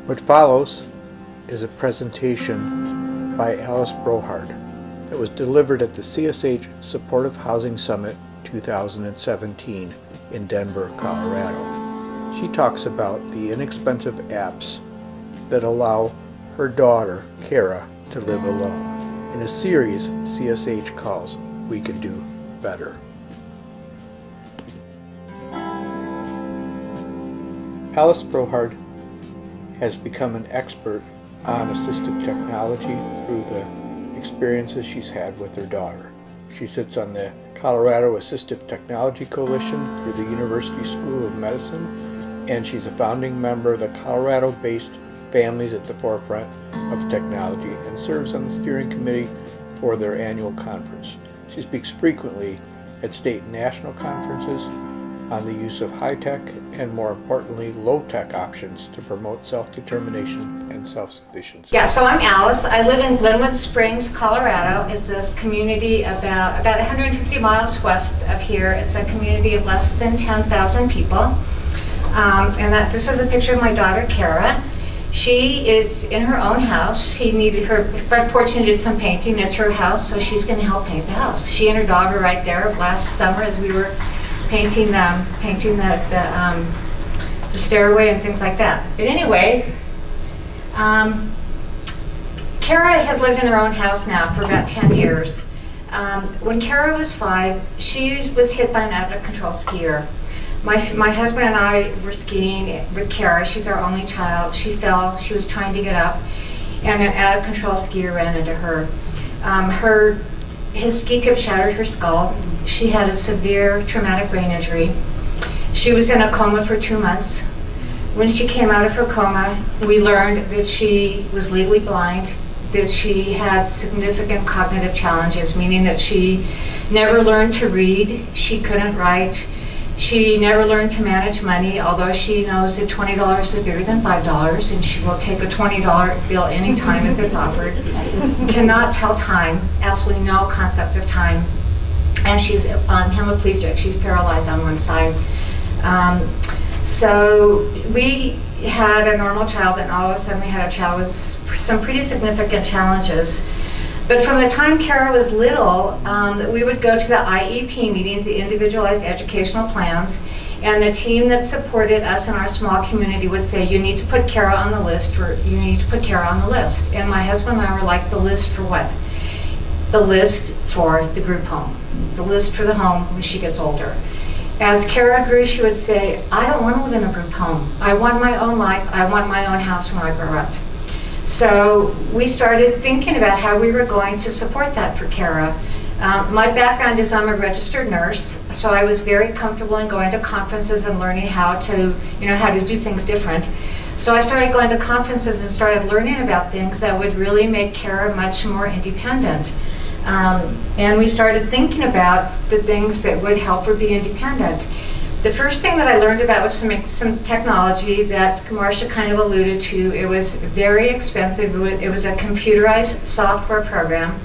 What follows is a presentation by Alice Brouhard that was delivered at the CSH Supportive Housing Summit 2017 in Denver, Colorado. She talks about the inexpensive apps that allow her daughter, Kara, to live alone in a series CSH calls We Can Do Better. Alice Brouhard has become an expert on assistive technology through the experiences she's had with her daughter. She sits on the Colorado Assistive Technology Coalition through the University School of Medicine, and she's a founding member of the Colorado-based Families at the Forefront of Technology and serves on the steering committee for their annual conference. She speaks frequently at state and national conferences on the use of high-tech and, more importantly, low-tech options to promote self-determination and self-sufficiency. Yeah, so I'm Alice. I live in Glenwood Springs, Colorado. It's a community about 150 miles west of here. It's a community of less than 10,000 people. This is a picture of my daughter, Kara. She is in her own house. Her front porch needed some painting. It's her house, so she's going to help paint the house. She and her dog are right there. Last summer, as we were painting the stairway and things like that. But anyway, Kara has lived in her own house now for about 10 years. When Kara was 5, she was hit by an out-of-control skier. My husband and I were skiing with Kara. She's our only child. She fell. She was trying to get up, and an out-of-control skier ran into her. His ski tip shattered her skull. She had a severe traumatic brain injury. She was in a coma for 2 months. When she came out of her coma, we learned that she was legally blind, that she had significant cognitive challenges, meaning that she never learned to read, she couldn't write, she never learned to manage money, although she knows that $20 is bigger than $5, and she will take a $20 bill anytime if it's offered. Cannot tell time, absolutely no concept of time. And she's hemiplegic, she's paralyzed on one side. So we had a normal child, and all of a sudden we had a child with some pretty significant challenges. But from the time Kara was little, we would go to the IEP meetings, the Individualized Educational Plans, and the team that supported us in our small community would say, you need to put Kara on the list, or you need to put Kara on the list. And my husband and I were like, the list for what? The list for the group home, the list for the home when she gets older. As Kara grew, she would say, I don't want to live in a group home. I want my own life. I want my own house when I grow up. So we started thinking about how we were going to support that for Kara. My background is I'm a registered nurse, so I was very comfortable in going to conferences and learning how to do things different. So I started going to conferences and started learning about things that would really make Kara much more independent. And we started thinking about the things that would help her be independent. The first thing that I learned about was some technology that Marsha kind of alluded to. It was very expensive. It was a computerized software program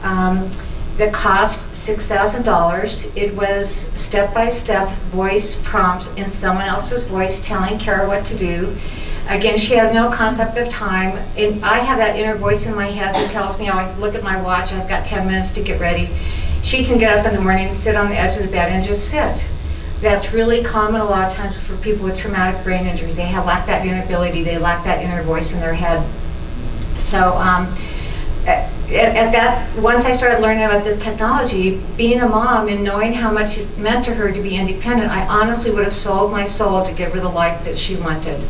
that cost $6,000. It was step-by-step voice prompts in someone else's voice telling Kara what to do. Again, she has no concept of time. And I have that inner voice in my head that tells me, oh, I look at my watch, I've got 10 minutes to get ready. She can get up in the morning and sit on the edge of the bed and just sit. That's really common a lot of times for people with traumatic brain injuries. They lack that inability, they lack that inner voice in their head. So once I started learning about this technology, being a mom and knowing how much it meant to her to be independent, I honestly would have sold my soul to give her the life that she wanted.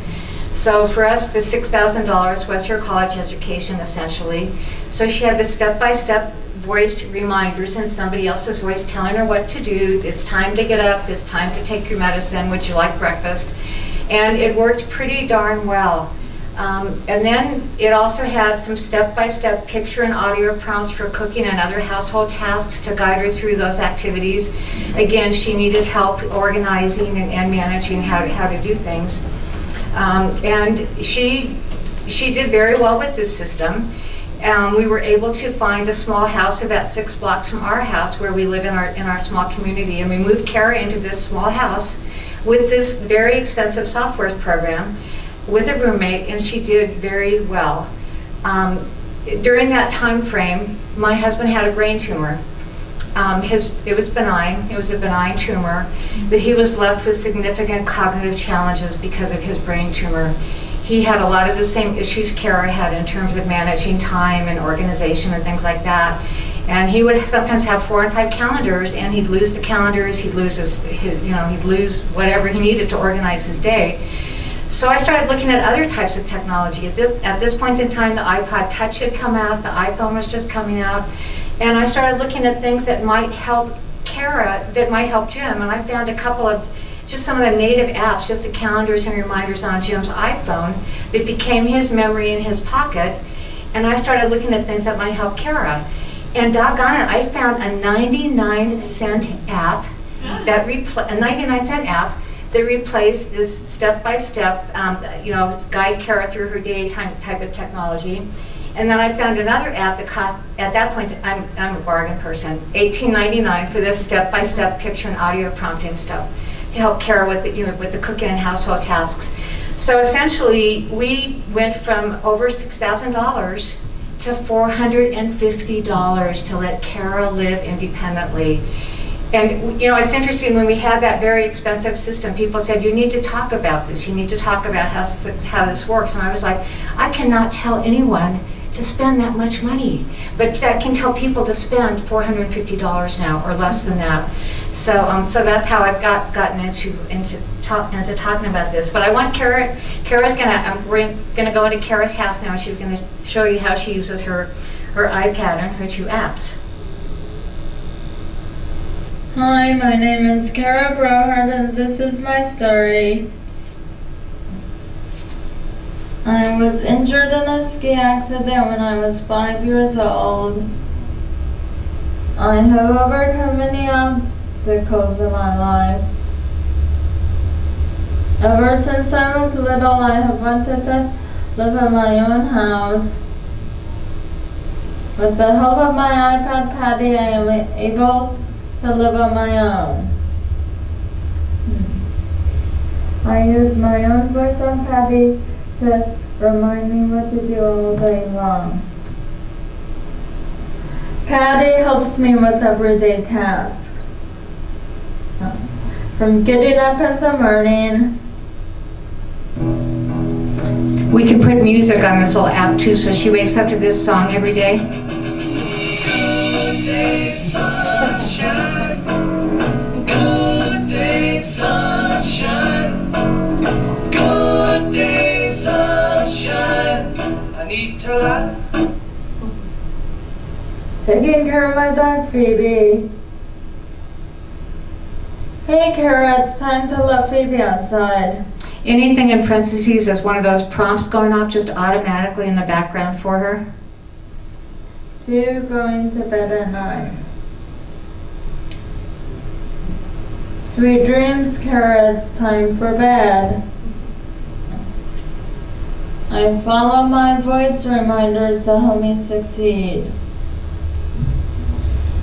So for us, the $6,000 was her college education, essentially. So she had the step-by-step voice reminders in somebody else's voice telling her what to do. It's time to get up, it's time to take your medicine, would you like breakfast? And it worked pretty darn well. And then it also had some step-by-step picture and audio prompts for cooking and other household tasks to guide her through those activities. Again, she needed help organizing and managing how to do things. And she did very well with this system. We were able to find a small house about 6 blocks from our house where we live in our small community, and we moved Kara into this small house with this very expensive software program. with a roommate, and she did very well. During that time frame, my husband had a brain tumor. It was benign. It was a benign tumor, but he was left with significant cognitive challenges because of his brain tumor. He had a lot of the same issues Kara had in terms of managing time and organization and things like that. And he would sometimes have 4 and 5 calendars, and he'd lose the calendars. He'd lose he'd lose whatever he needed to organize his day. So I started looking at other types of technology. At this point in time, the iPod Touch had come out, the iPhone was just coming out, and I started looking at things that might help Kara, that might help Jim, and I found a couple of just some of the native apps, just the calendars and reminders on Jim's iPhone that became his memory in his pocket, and I started looking at things that might help Kara. And doggone it, I found a 99-cent app that replaced this step-by-step, guide Kara through her day type of technology. And then I found another app that cost, at that point, I'm a bargain person, $18.99 for this step-by-step picture and audio prompting stuff to help Kara with the cooking and household tasks. So essentially, we went from over $6,000 to $450 to let Kara live independently. And it's interesting, when we had that very expensive system, people said, you need to talk about this. You need to talk about how this works. And I was like, I cannot tell anyone to spend that much money, but I can tell people to spend $450 now, or less than that. So that's how I've gotten into talking about this. But I want we're gonna go into Kara's house now, and she's gonna show you how she uses her iPad and her 2 apps. Hi, my name is Kara Brouhard, and this is my story. I was injured in a ski accident when I was 5 years old. I have overcome many obstacles in my life. Ever since I was little, I have wanted to live in my own house. With the help of my iPad Patty, I am able to live on my own. I use my own voice on Patty to remind me what to do all day long. Patty helps me with everyday tasks. From getting up in the morning. We can put music on this little app too, so she wakes up to this song every day. Good day, sunshine. Good day, sunshine. Good day, sunshine. I need to laugh. Taking care of my dog, Phoebe. Hey, Kara, it's time to let Phoebe outside. Anything in parentheses is one of those prompts going off just automatically in the background for her. 2, going to bed at night. Sweet dreams, Kara, it's time for bed. I follow my voice reminders to help me succeed.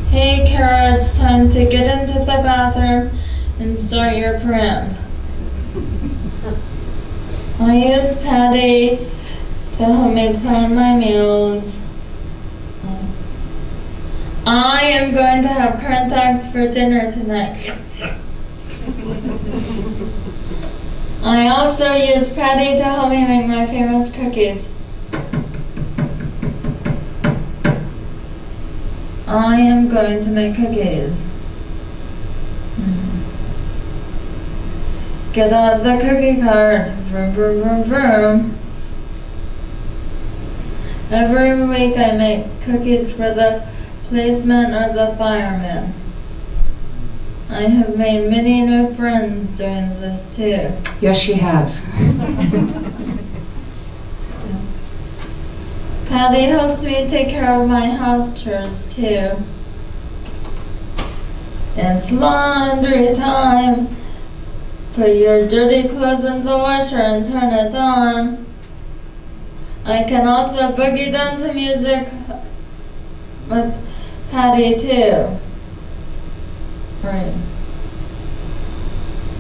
Hey, Kara, it's time to get into the bathroom and start your pram. I use Patty to help me plan my meals. I am going to have corn dogs for dinner tonight. I also use Patty to help me make my famous cookies. I am going to make cookies. Get out the cookie cart. Vroom, vroom, vroom, vroom. Every week I make cookies for the policeman or the fireman. I have made many new friends doing this too. Yes, she has. Patty helps me take care of my house chores too. It's laundry time. Put your dirty clothes in the washer and turn it on. I can also boogie down to music with Patty too. Right.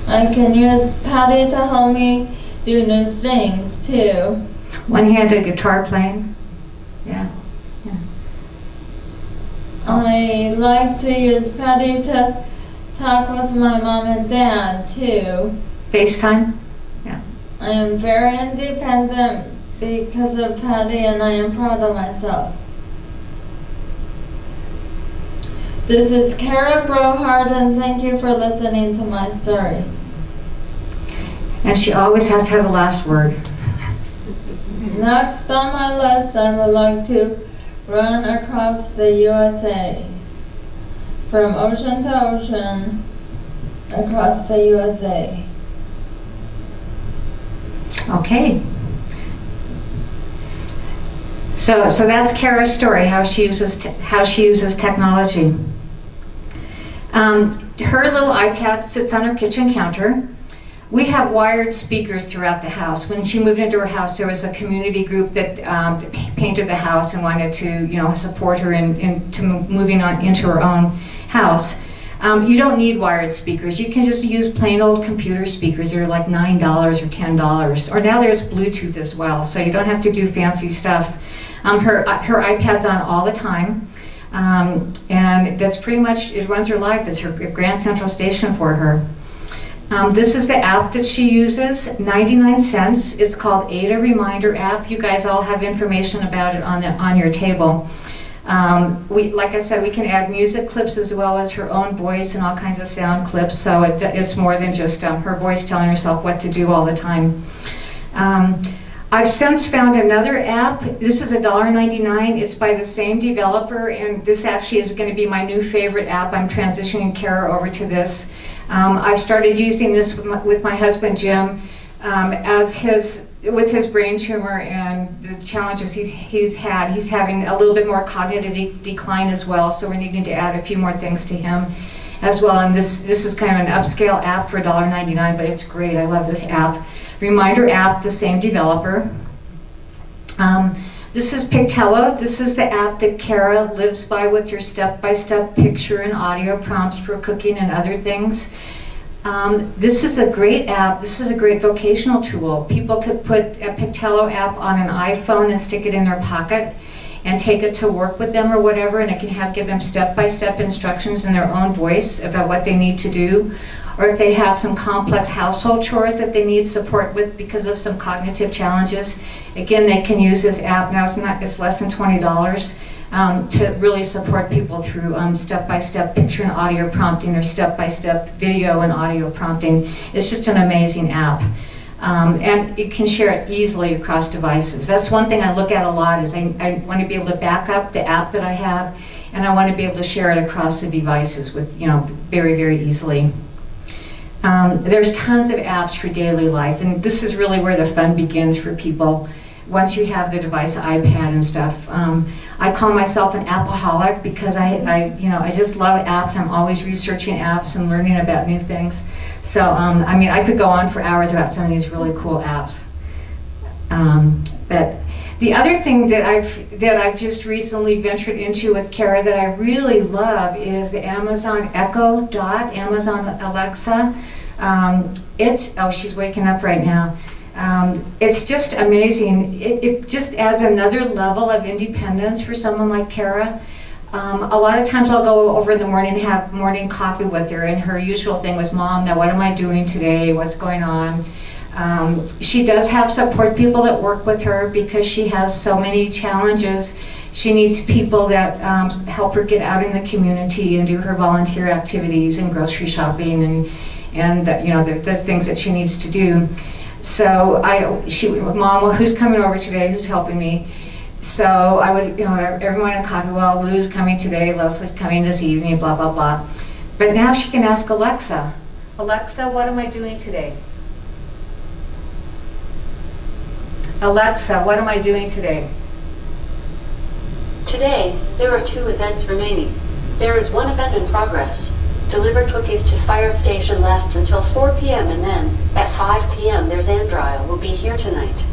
I can use Patty to help me do new things too. One-handed guitar playing. Yeah. I like to use Patty to talk with my mom and dad too. FaceTime? Yeah. I am very independent because of Patty, and I am proud of myself. This is Kara Brouhard, and thank you for listening to my story. And she always has to have the last word. Next on my list, I would like to run across the USA. From ocean to ocean, across the USA. Okay. So that's Kara's story, how she uses technology. Her little iPad sits on her kitchen counter. We have wired speakers throughout the house. When she moved into her house, there was a community group that painted the house and wanted to, support her into moving on into her own house. You don't need wired speakers. You can just use plain old computer speakers. They're like $9 or $10. Or now there's Bluetooth as well, so you don't have to do fancy stuff. Her iPad's on all the time. And that's pretty much, it runs her life. It's her Grand Central Station for her. This is the app that she uses, 99 cents. It's called Ada Reminder app. You guys all have information about it on your table. Like I said, we can add music clips as well as her own voice and all kinds of sound clips, so it's more than just her voice telling herself what to do all the time. I've since found another app. This is $1.99. It's by the same developer, and this actually is going to be my new favorite app. I'm transitioning Kara over to this. I've started using this with my husband Jim with his brain tumor and the challenges he's had. He's having a little bit more cognitive decline as well, so we're needing to add a few more things to him as well. And this is kind of an upscale app for $1.99, but it's great. I love this app. Reminder app, the same developer. This is Pictello. This is the app that Kara lives by with your step-by-step picture and audio prompts for cooking and other things. This is a great app. This is a great vocational tool. People could put a Pictello app on an iPhone and stick it in their pocket and take it to work with them or whatever, and it can give them step-by-step instructions in their own voice about what they need to do. Or if they have some complex household chores that they need support with because of some cognitive challenges, again, they can use this app. Now it's less than $20 to really support people through step-by-step picture and audio prompting or step-by-step video and audio prompting. It's just an amazing app. And you can share it easily across devices. That's one thing I look at a lot is I want to be able to back up the app that I have, and I want to be able to share it across the devices with, very, very easily. There's tons of apps for daily life, and this is really where the fun begins for people. Once you have the device, iPad and stuff. I call myself an appaholic because I just love apps. I'm always researching apps and learning about new things. So I could go on for hours about some of these really cool apps. But the other thing that I've just recently ventured into with Kara that I really love is the Amazon Echo Dot, Amazon Alexa. Oh, she's waking up right now. It's just amazing. It just adds another level of independence for someone like Kara. A lot of times I'll go over in the morning and have morning coffee with her, and her usual thing was, "Mom, now what am I doing today? What's going on?" She does have support people that work with her because she has so many challenges. She needs people that help her get out in the community and do her volunteer activities and grocery shopping and the things that she needs to do. So Mom, well, who's coming over today? Who's helping me? So I would, every morning coffee, well, Lou's coming today, Leslie's coming this evening, blah, blah, blah. But now she can ask Alexa, "Alexa, what am I doing today? Alexa, what am I doing today?" Today, there are 2 events remaining. There is 1 event in progress. Deliver cookies to fire station lasts until 4 p.m. and then, at 5 p.m., there's Andrea will be here tonight.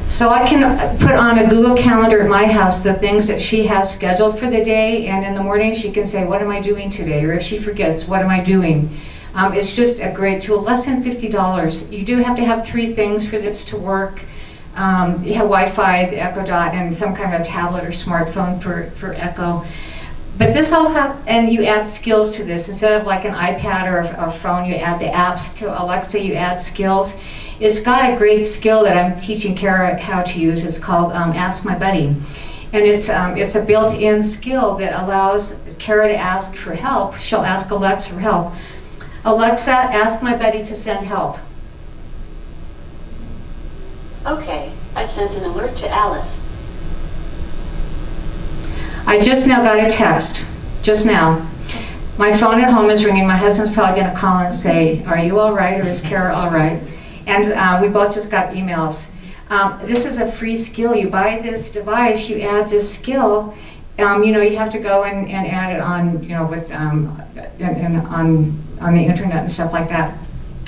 So I can put on a Google Calendar at my house the things that she has scheduled for the day, and in the morning she can say, "What am I doing today?" Or if she forgets, "What am I doing?" It's just a great tool, less than $50. You do have to have 3 things for this to work. You have Wi-Fi, the Echo Dot, and some kind of tablet or smartphone for Echo. But this all and you add skills to this. Instead of like an iPad or a phone, you add the apps. To Alexa, you add skills. It's got a great skill that I'm teaching Kara how to use. It's called Ask My Buddy. And it's a built-in skill that allows Kara to ask for help. She'll ask Alexa for help. Alexa, ask my buddy to send help. Okay, I sent an alert to Alice. I just now got a text, just now. My phone at home is ringing. My husband's probably going to call and say, are you all right, or is Kara all right? And we both just got emails. This is a free skill. You buy this device, you add this skill. You know, you have to go and add it on, you know, with on the internet and stuff like that.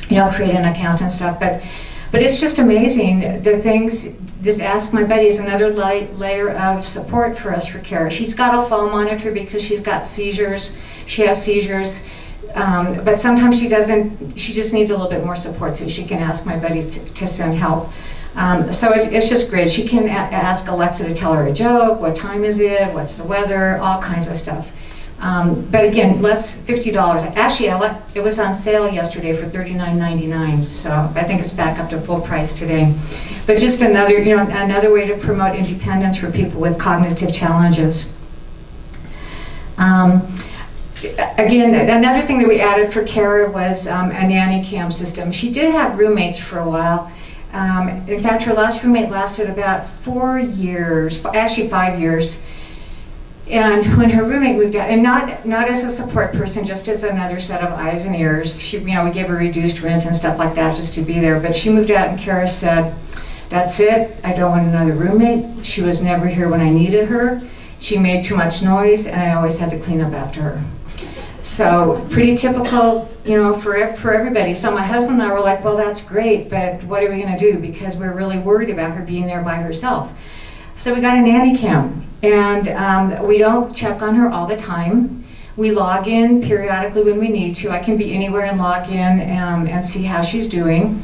You know, create an account and stuff. But it's just amazing. The things. This Ask My Buddy is another layer of support for us for Kara. She's got a phone monitor because she's got seizures. She has seizures. But sometimes she doesn't. She just needs a little bit more support, so she can ask my buddy to send help. So it's just great. She can ask Alexa to tell her a joke. What time is it? What's the weather? All kinds of stuff. But again, less $50. Actually, it was on sale yesterday for $39.99. So I think it's back up to full price today. But just another, you know, another way to promote independence for people with cognitive challenges. Again, another thing that we added for Kara was a nanny cam system. She did have roommates for a while. In fact, her last roommate lasted about 4 years, actually 5 years. And when her roommate moved out, and not as a support person, just as another set of eyes and ears, she, you know, we gave her reduced rent and stuff like that just to be there. But she moved out, and Kara said, "That's it. I don't want another roommate. She was never here when I needed her. She made too much noise, and I always had to clean up after her." So pretty typical, you know, for everybody. So my husband and I were like, "Well, that's great, but what are we going to do?" Because we're really worried about her being there by herself. So we got a nanny cam, and we don't check on her all the time. We log in periodically when we need to. I can be anywhere and log in and see how she's doing.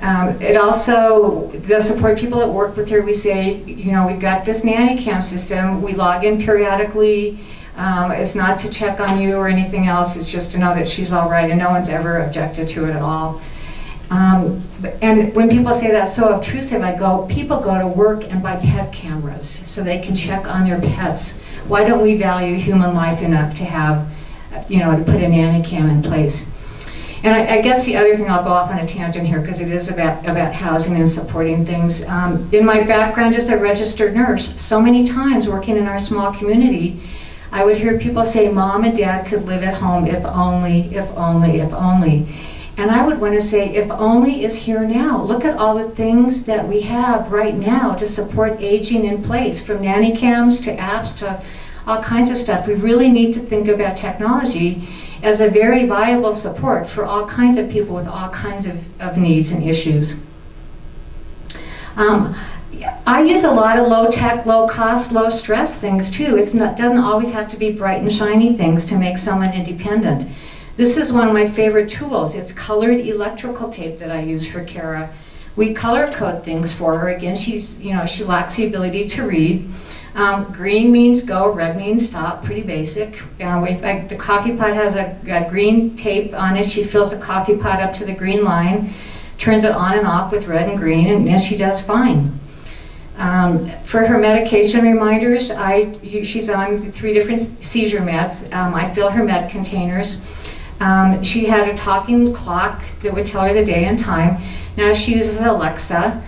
It also, the support people that work with her, we say, you know, we've got this nanny cam system. We log in periodically. It's not to check on you or anything else. It's just to know that she's all right, and no one's ever objected to it at all. And when people say that's so obtrusive, I go, people go to work and buy pet cameras so they can check on their pets. Why don't we value human life enough to have, you know, to put a nanny cam in place? And I guess the other thing, I'll go off on a tangent here because it is about housing and supporting things. In my background as a registered nurse, so many times working in our small community, I would hear people say, "Mom and Dad could live at home if only, if only, if only." And I would want to say, if only is here now. Look at all the things that we have right now to support aging in place, from nanny cams to apps to all kinds of stuff. We really need to think about technology as a very viable support for all kinds of people with all kinds of needs and issues. I use a lot of low-tech, low-cost, low-stress things too. It doesn't always have to be bright and shiny things to make someone independent. This is one of my favorite tools. It's colored electrical tape that I use for Kara. We color code things for her. Again, she lacks the ability to read. Green means go, red means stop, pretty basic. The coffee pot has a green tape on it. She fills the coffee pot up to the green line, turns it on and off with red and green, and yes, she does fine. For her medication reminders, she's on 3 different seizure meds. I fill her med containers. She had a talking clock that would tell her the day and time. Now she uses Alexa,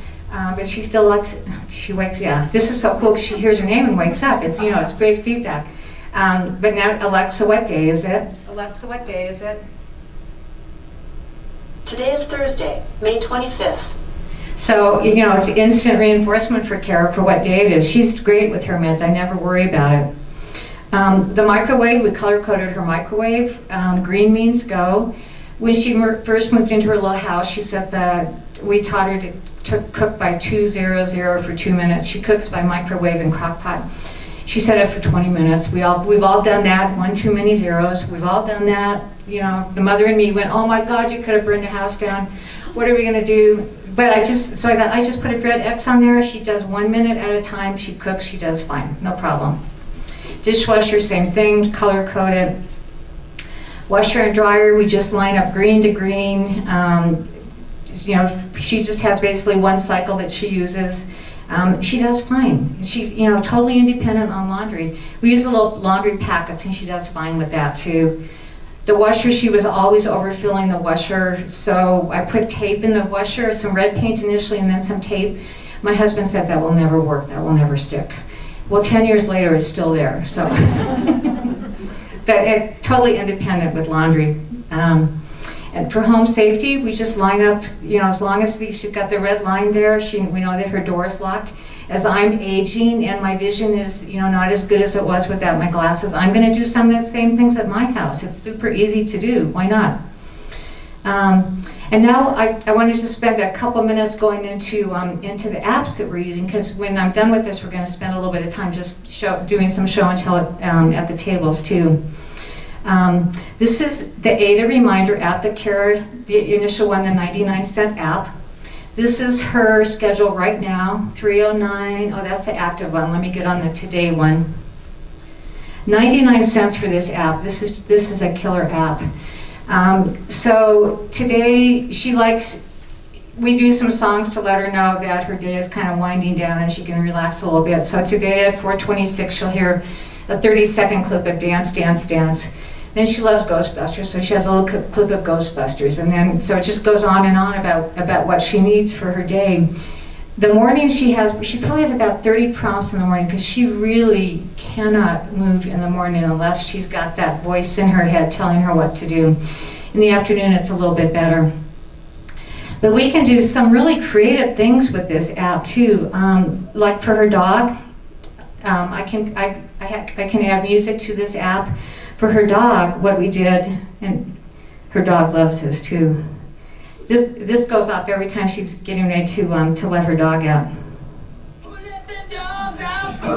but she still she wakes, yeah. This is so cool, she hears her name and wakes up. It's, you know, it's great feedback. But now, Alexa, what day is it? Alexa, what day is it? Today is Thursday, May 25th. So, you know, it's instant reinforcement for Kara for what day it is. She's great with her meds. I never worry about it. The microwave, we color-coded her microwave. Green means go. When she first moved into her little house, she said that we taught her to cook by 200 for 2 minutes. She cooks by microwave and crock pot. She set it for 20 minutes. We've all done that, 1 too many zeros. We've all done that. you know, the mother and me went, oh my God, you could have burned the house down. What are we gonna do? But I thought, I just put a red X on there. She does 1 minute at a time. She cooks, she does fine, no problem. Dishwasher, same thing, color coded. Washer and dryer, we just line up green to green. You know, she just has basically one cycle that she uses. She does fine. She's, you know, totally independent on laundry. We use a little laundry packets and she does fine with that too. The washer, she was always overfilling the washer, so I put tape in the washer, some red paint initially and then some tape. My husband said that will never work, that will never stick. Well, 10 years later, it's still there, so. But totally independent with laundry. And for home safety, we just line up, you know, as long as she's got the red line there, we know that her door is locked. As I'm aging and my vision is, you know, not as good as it was without my glasses, I'm gonna do some of the same things at my house. It's super easy to do, why not? And now I wanted to spend a couple minutes going into the apps that we're using, because when I'm done with this, we're gonna spend a little bit of time just doing some show and tell at the tables too. This is the Ada Reminder app that Kara, the initial one, the 99-cent app. This is her schedule right now, 3:09, oh that's the active one, let me get on the today one. 99 cents for this app, this is a killer app. So today she likes, we do some songs to let her know that her day is kind of winding down and she can relax a little bit. So today at 4:26 she'll hear a 30-second clip of Dance, Dance, Dance. Then she loves Ghostbusters, so she has a little clip of Ghostbusters, and then so it just goes on and on about what she needs for her day. The morning she probably has about 30 prompts in the morning, because she really cannot move in the morning unless she's got that voice in her head telling her what to do. In the afternoon it's a little bit better. But we can do some really creative things with this app too. Like for her dog, I can add music to this app. For her dog, what we did, and her dog loves this too. This goes off every time she's getting ready to let her dog out. Who let the dogs out? Who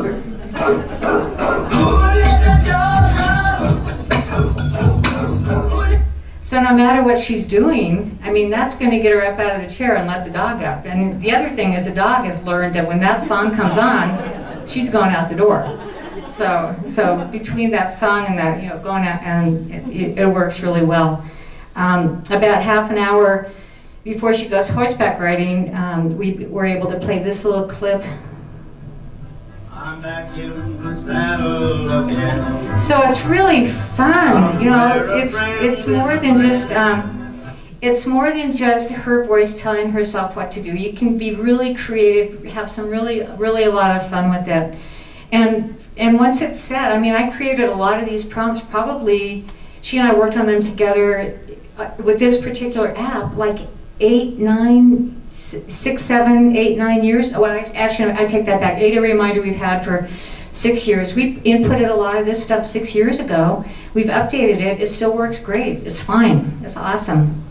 let the dogs out? So no matter what she's doing, I mean, that's going to get her up out of the chair and let the dog out. And the other thing is the dog has learned that when that song comes on, she's going out the door. So between that song and that, you know, going out, and it works really well. About half an hour before she goes horseback riding, we were able to play this little clip. I'm back in the saddle again. So it's really fun, you know. It's more than just her voice telling herself what to do. You can be really creative, have some really a lot of fun with it. And once it's set, I mean, I created a lot of these prompts, probably, she and I worked on them together with this particular app, like 6, 7, 8, 9 years. Well, actually, I take that back. Ada Reminder we've had for 6 years. We inputted a lot of this stuff 6 years ago. We've updated it. It still works great. It's fine. It's awesome.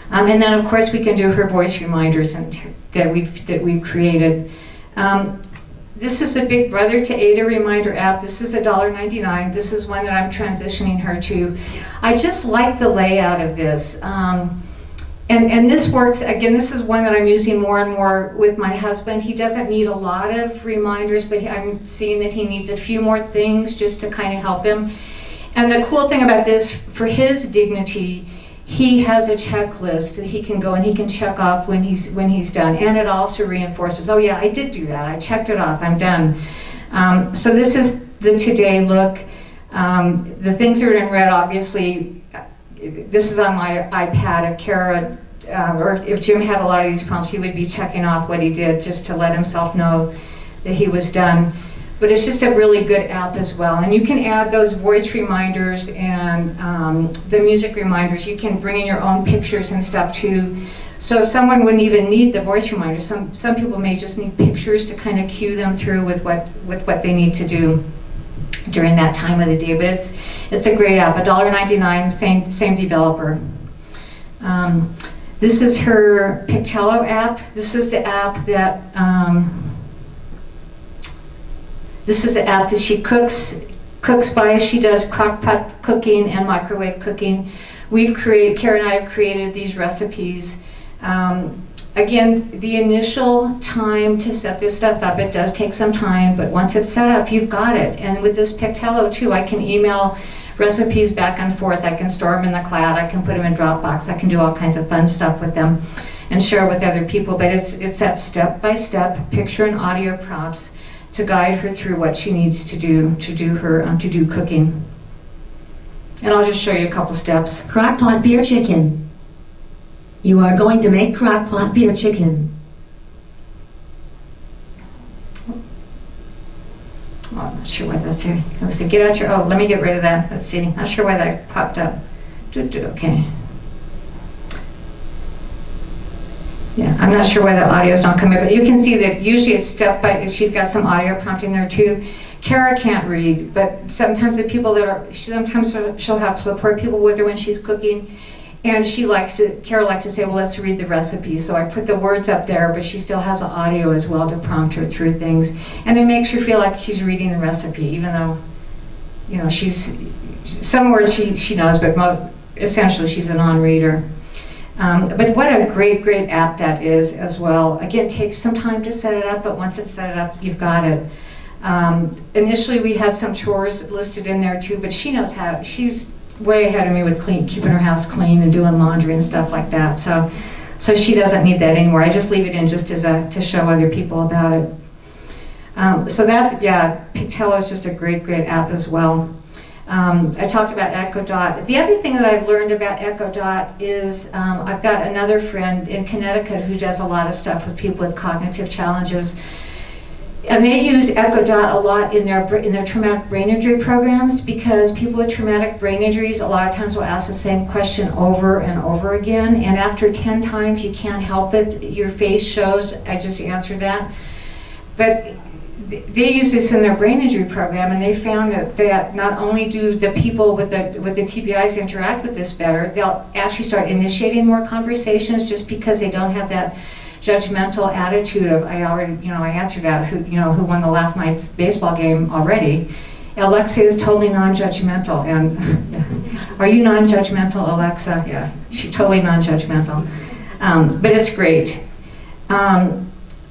And then, of course, we can do her voice reminders that we've created. This is the big brother to Ada Reminder app. This is $1.99. This is one that I'm transitioning her to. I just like the layout of this. And this works, again, this is one that I'm using more and more with my husband. He doesn't need a lot of reminders, but I'm seeing that he needs a few more things just to kind of help him. And the cool thing about this, for his dignity, he has a checklist that he can go and he can check off when he's done, and it also reinforces, oh yeah, I did do that, I checked it off, I'm done. So this is the today look. The things that are in red, obviously, this is on my iPad. If Kara, or if Jim had a lot of these prompts, he would be checking off what he did just to let himself know that he was done. But it's just a really good app as well. And you can add those voice reminders and the music reminders. You can bring in your own pictures and stuff too. So someone wouldn't even need the voice reminders. Some people may just need pictures to kind of cue them through with what they need to do during that time of the day. But it's a great app, $1.99, same developer. This is her Pictello app. This is the app that she cooks cooks by. She does crock pot cooking and microwave cooking. Kara and I have created these recipes. Again, the initial time to set this stuff up, it does take some time, but once it's set up, you've got it. And with this Pictello too, I can email recipes back and forth. I can store them in the cloud. I can put them in Dropbox. I can do all kinds of fun stuff with them and share with other people. But it's that step-by-step picture and audio prompts to guide her through what she needs to do cooking. And I'll just show you a couple steps. Crock-pot beer chicken. You are going to make crock-pot beer chicken. Oh, I'm not sure why that's here. I was like, get out your, oh, let me get rid of that. Let's see, not sure why that popped up. Okay. Yeah, I'm not sure why the audio is not coming, but you can see that usually it's she's got some audio prompting there too. Kara can't read, but sometimes the people sometimes she'll have support people with her when she's cooking. And Kara likes to say, well, let's read the recipe. So I put the words up there, but she still has the audio as well to prompt her through things. And it makes her feel like she's reading the recipe, even though, you know, some words she knows, but essentially she's a non-reader. But what a great, great app that is as well. Again, it takes some time to set it up, but once it's set it up, you've got it. Initially, we had some chores listed in there too, but she knows how, she's way ahead of me with keeping her house clean and doing laundry and stuff like that. So she doesn't need that anymore. I just leave it in just as to show other people about it. So that's, yeah, Pictello is just a great, great app as well. I talked about Echo Dot. The other thing that I've learned about Echo Dot is I've got another friend in Connecticut who does a lot of stuff with people with cognitive challenges. And they use Echo Dot a lot in their traumatic brain injury programs, because people with traumatic brain injuries a lot of times will ask the same question over and over again, and after 10 times you can't help it. Your face shows, I just answered that. But they use this in their brain injury program, and they found that not only do the people with the TBIs interact with this better, they'll actually start initiating more conversations just because they don't have that judgmental attitude of, I answered that, who won the last night's baseball game already. Alexa is totally non-judgmental, and are you non-judgmental, Alexa? Yeah, she's totally non-judgmental, but it's great.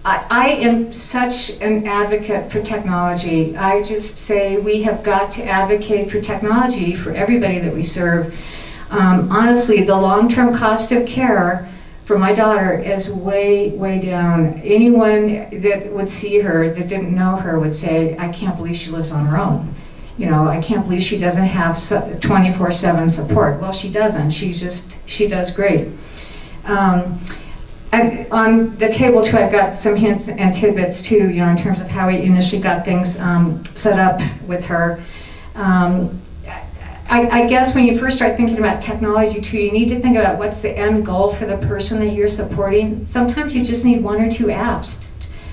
I am such an advocate for technology. I just say we have got to advocate for technology for everybody that we serve. Honestly, the long-term cost of care for my daughter is way, way down. Anyone that would see her, that didn't know her, would say, I can't believe she lives on her own. You know, I can't believe she doesn't have 24/7 support. Well, she doesn't. She does great. On the table too, I've got some hints and tidbits too, in terms of how we initially got things set up with her. I guess when you first start thinking about technology too, you need to think about what's the end goal for the person that you're supporting. Sometimes you just need 1 or 2 apps.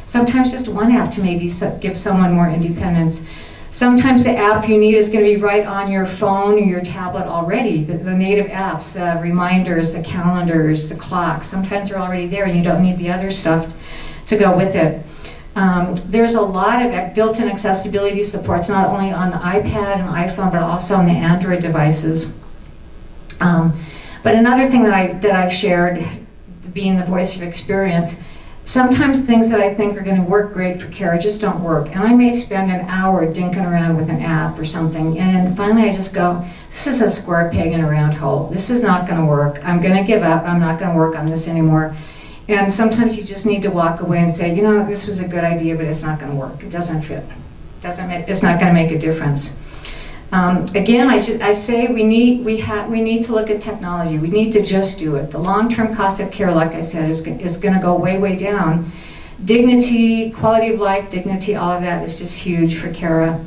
Sometimes just one app to maybe give someone more independence. Sometimes the app you need is going to be right on your phone or your tablet already. The native apps, reminders, the calendars, the clocks, sometimes they're already there and you don't need the other stuff to go with it. There's a lot of built-in accessibility supports, not only on the iPad and iPhone, but also on the Android devices. But another thing that I've shared, being the voice of experience, sometimes things that I think are going to work great for Kara just don't work. And I may spend an hour dinking around with an app or something, and finally I just go, this is a square peg in a round hole. This is not going to work. I'm going to give up. I'm not going to work on this anymore. And sometimes you just need to walk away and say, this was a good idea, but it's not going to work. It doesn't fit. It's not going to make a difference. Again, I say we need to look at technology. We need to just do it. The long-term cost of care, like I said, is going to go way, way down. Dignity, quality of life, dignity, all of that is just huge for Kara.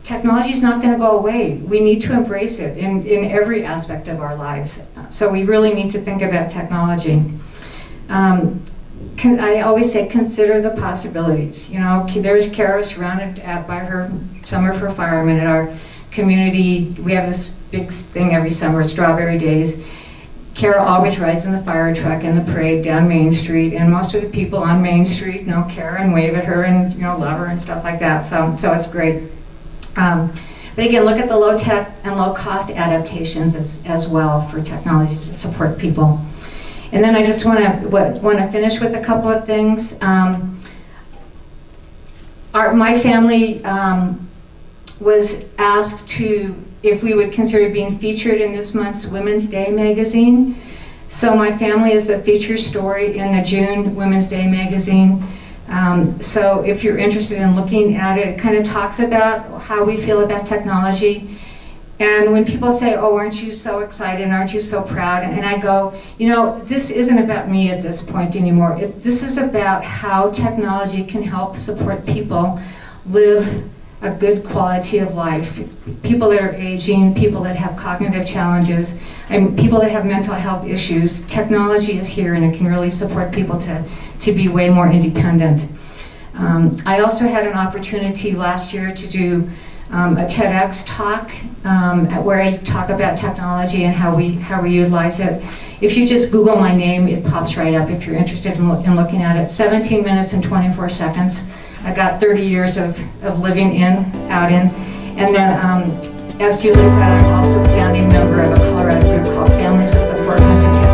Technology is not going to go away. We need to embrace it in every aspect of our lives. So we really need to think about technology. I always say, consider the possibilities. There's Kara surrounded by some of her firemen at our community. We have this big thing every summer, Strawberry Days. Kara always rides in the fire truck in the parade down Main Street, and most of the people on Main Street know Kara and wave at her and love her and stuff like that. So it's great. But again, look at the low tech and low cost adaptations as well for technology to support people. And then I just want to finish with a couple of things. My family was asked if we would consider being featured in this month's Women's Day magazine. So my family is a feature story in the June Women's Day magazine. So if you're interested in looking at it, it kind of talks about how we feel about technology. And when people say, oh, aren't you so excited and aren't you so proud? And I go, you know, this isn't about me at this point anymore. This is about how technology can help support people live a good quality of life. People that are aging, people that have cognitive challenges, and people that have mental health issues. Technology is here and it can really support people to be way more independent. I also had an opportunity last year to do a TEDx talk where I talk about technology and how we utilize it. If you just Google my name, it pops right up if you're interested in looking at it. 17 minutes and 24 seconds. I got 30 years of living out in. And then, as Julie said, I'm also a founding member of a Colorado group called Families of the 400